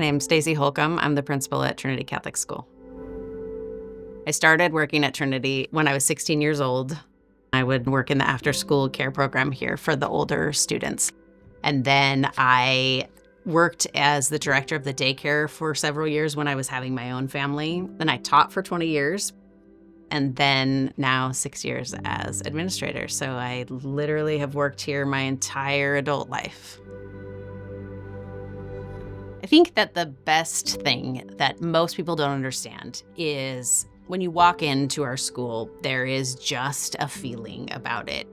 name's Stacy Holcomb. I'm the principal at Trinity Catholic School. I started working at Trinity when I was 16 years old. I would work in the after-school care program here for the older students. And then I worked as the director of the daycare for several years when I was having my own family. Then I taught for 20 years. And then now 6 years as administrator. So I literally have worked here my entire adult life. I think that the best thing that most people don't understand is when you walk into our school, there is just a feeling about it.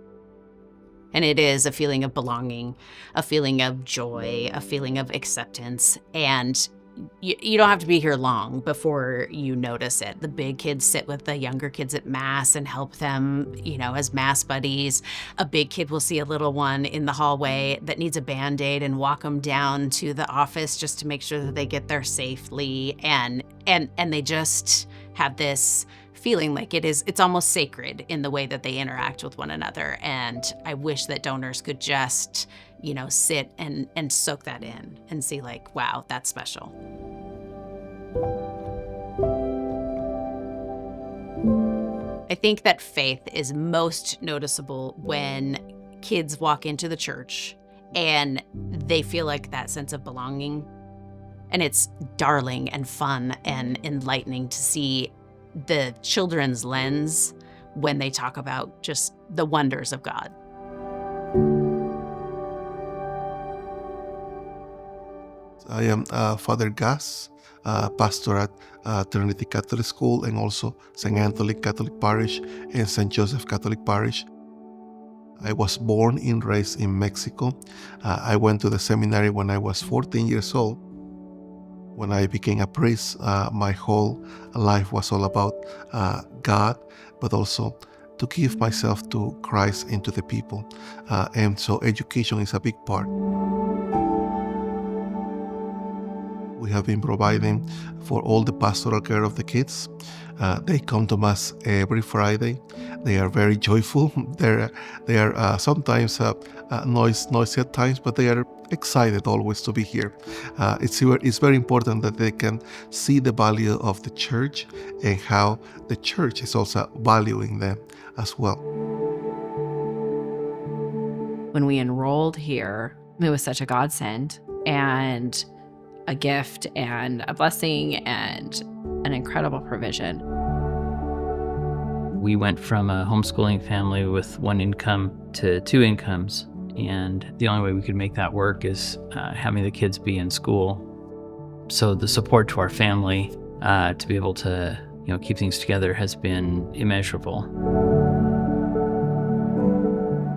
And it is a feeling of belonging, a feeling of joy, a feeling of acceptance. And you don't have to be here long before you notice it. The big kids sit with the younger kids at Mass and help them, as Mass buddies. A big kid will see a little one in the hallway that needs a Band-Aid and walk them down to the office just to make sure that they get there safely. And they just have this feeling like it's almost sacred in the way that they interact with one another. And I wish that donors could just sit and soak that in and see like, wow, that's special. I think that faith is most noticeable when kids walk into the church and they feel like that sense of belonging. And it's darling and fun and enlightening to see the children's lens when they talk about just the wonders of God. I am Father Gus, pastor at Trinity Catholic School and also St. Anthony Catholic Parish and St. Joseph Catholic Parish. I was born and raised in Mexico. I went to the seminary when I was 14 years old. When I became a priest, my whole life was all about God, but also to give myself to Christ and to the people. And so education is a big part. We have been providing for all the pastoral care of the kids. They come to Mass every Friday. They are very joyful. They are sometimes noisy at times, but they are excited always to be here. It's very important that they can see the value of the church and how the church is also valuing them as well. When we enrolled here, it was such a godsend and a gift and a blessing and an incredible provision. We went from a homeschooling family with one income to two incomes, and the only way we could make that work is having the kids be in school. So the support to our family to be able to keep things together has been immeasurable.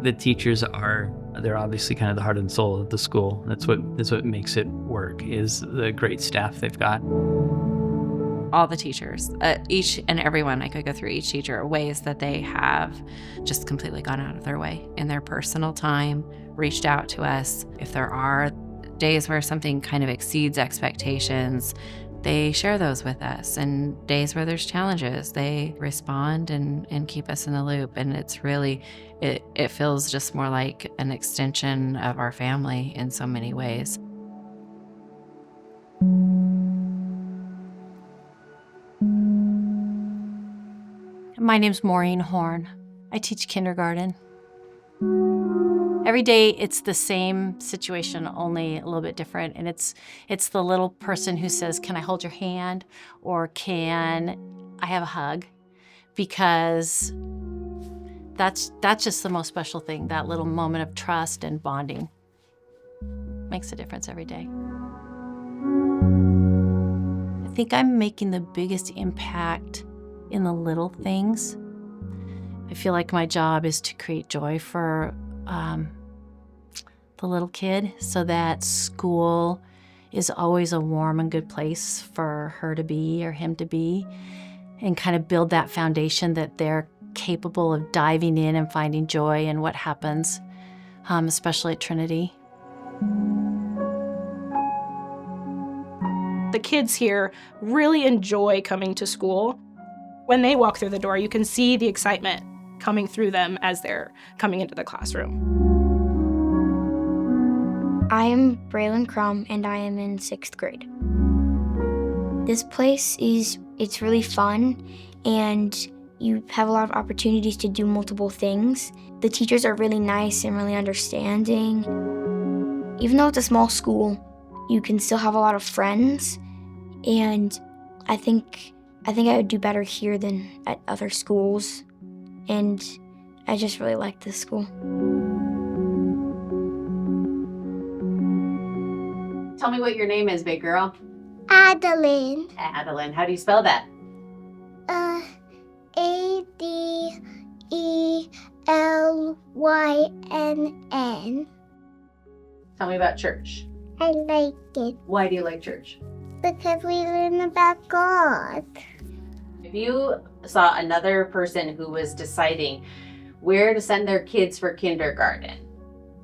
The teachers they're obviously kind of the heart and soul of the school. That's what makes it work, is the great staff they've got. All the teachers, each and every one, I could go through each teacher, ways that they have just completely gone out of their way in their personal time, reached out to us. If there are days where something kind of exceeds expectations, they share those with us. And days where there's challenges, they respond and keep us in the loop. And it's really, it feels just more like an extension of our family in so many ways. My name's Maureen Horn. I teach kindergarten. Every day it's the same situation, only a little bit different. And it's the little person who says, "Can I hold your hand?" or "Can I have a hug?" Because that's just the most special thing. That little moment of trust and bonding makes a difference every day. I think I'm making the biggest impact in the little things. I feel like my job is to create joy for the little kid, so that school is always a warm and good place for her to be or him to be, and kind of build that foundation that they're capable of diving in and finding joy in what happens, especially at Trinity. The kids here really enjoy coming to school. When they walk through the door, you can see the excitement coming through them as they're coming into the classroom. I am Braylon Crum, and I am in 6th grade. This place it's really fun, and you have a lot of opportunities to do multiple things. The teachers are really nice and really understanding. Even though it's a small school, you can still have a lot of friends, and I think I would do better here than at other schools, and I just really like this school. Tell me what your name is, big girl. Adeline. Adeline. How do you spell that? Adelynn. Tell me about church. I like it Why do you like church? because we learn about God. If you saw another person who was deciding where to send their kids for kindergarten,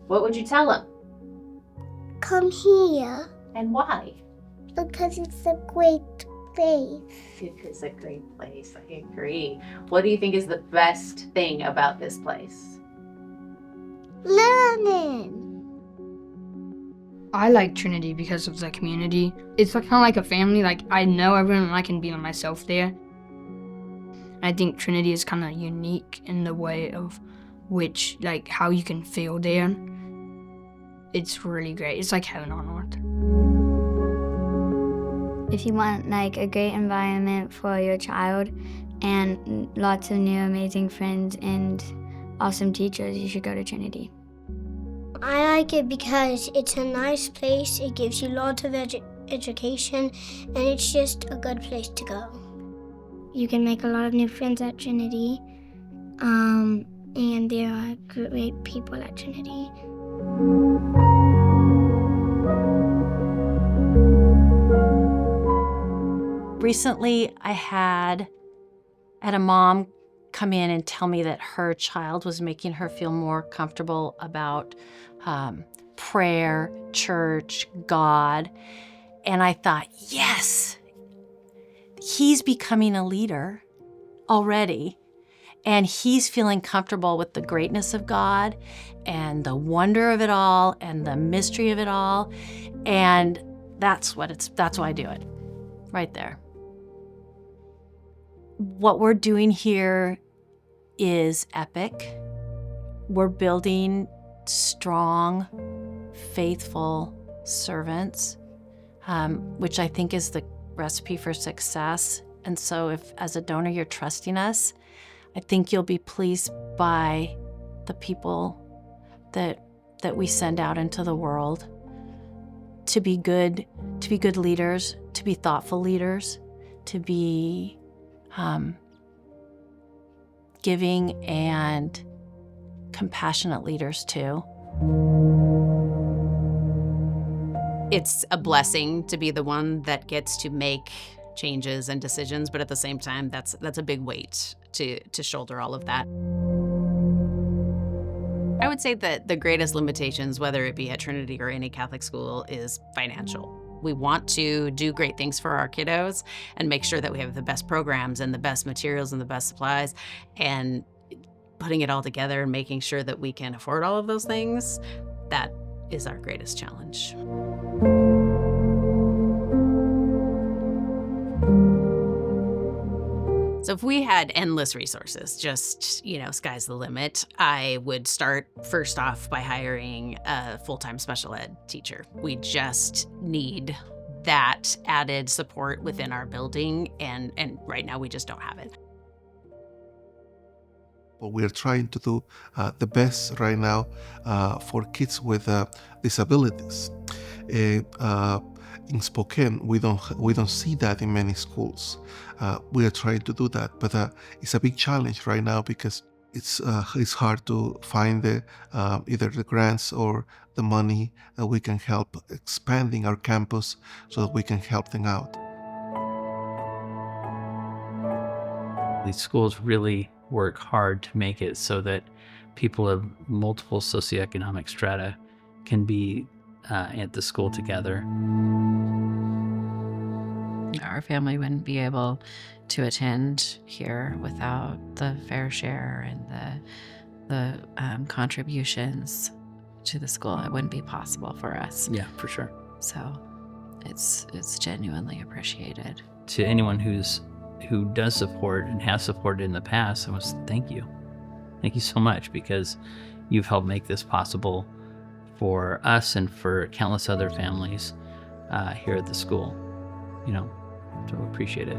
what would you tell them? Come here And why? because it's a great place. It is a great place. I agree. What do you think is the best thing about this place? Learning. I like Trinity because of the community. It's like, kind of like a family. Like, I know everyone and I can be myself there. I think Trinity is kind of unique in the way of which, like, how you can feel there. It's really great. It's like heaven on earth. If you want like a great environment for your child and lots of new amazing friends and awesome teachers, you should go to Trinity. I like it because it's a nice place. It gives you lots of education, and it's just a good place to go. You can make a lot of new friends at Trinity, and there are great people at Trinity. Recently, I had a mom come in and tell me that her child was making her feel more comfortable about prayer, church, God. And I thought, yes, he's becoming a leader already. And he's feeling comfortable with the greatness of God and the wonder of it all and the mystery of it all. And that's why I do it right there. What we're doing here is epic. We're building strong, faithful servants, which I think is the recipe for success. And so if as a donor you're trusting us, I think you'll be pleased by the people that we send out into the world to be good leaders, to be thoughtful leaders, to be giving and compassionate leaders too. It's a blessing to be the one that gets to make changes and decisions, but at the same time, that's a big weight to shoulder all of that. I would say that the greatest limitations, whether it be at Trinity or any Catholic school, is financial. We want to do great things for our kiddos and make sure that we have the best programs and the best materials and the best supplies, and putting it all together and making sure that we can afford all of those things, that is our greatest challenge. So if we had endless resources, just, sky's the limit, I would start first off by hiring a full-time special ed teacher. We just need that added support within our building, and right now we just don't have it. But we are trying to do the best right now for kids with disabilities. In Spokane, we don't see that in many schools. We are trying to do that, but it's a big challenge right now because it's hard to find either the grants or the money that we can help expanding our campus so that we can help them out. These schools really work hard to make it so that people of multiple socioeconomic strata can be at the school together. Our family wouldn't be able to attend here without the fair share and the contributions to the school. It wouldn't be possible for us. Yeah, for sure. So it's genuinely appreciated. to anyone who does support and has supported in the past, I was thank you. Thank you so much, because you've helped make this possible for us and for countless other families here at the school. So appreciate it.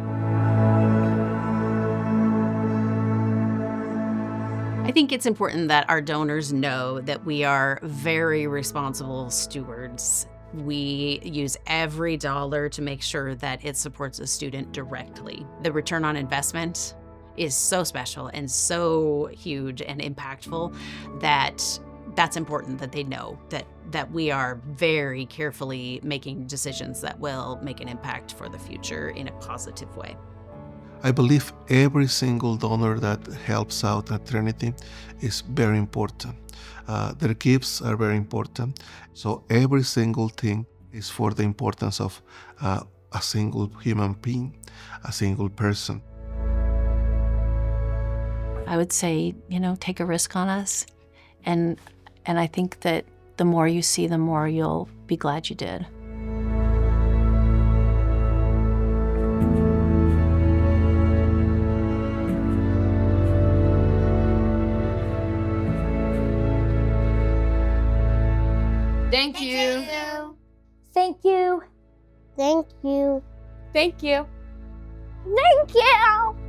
I think it's important that our donors know that we are very responsible stewards. We use every dollar to make sure that it supports a student directly. The return on investment is so special and so huge and impactful that that's important that they know that we are very carefully making decisions that will make an impact for the future in a positive way. I believe every single donor that helps out at Trinity is very important. Their gifts are very important. So every single thing is for the importance of a single human being, a single person. I would say, take a risk on us. And I think that the more you see, the more you'll be glad you did. Thank you. Thank you. Thank you. Thank you. Thank you.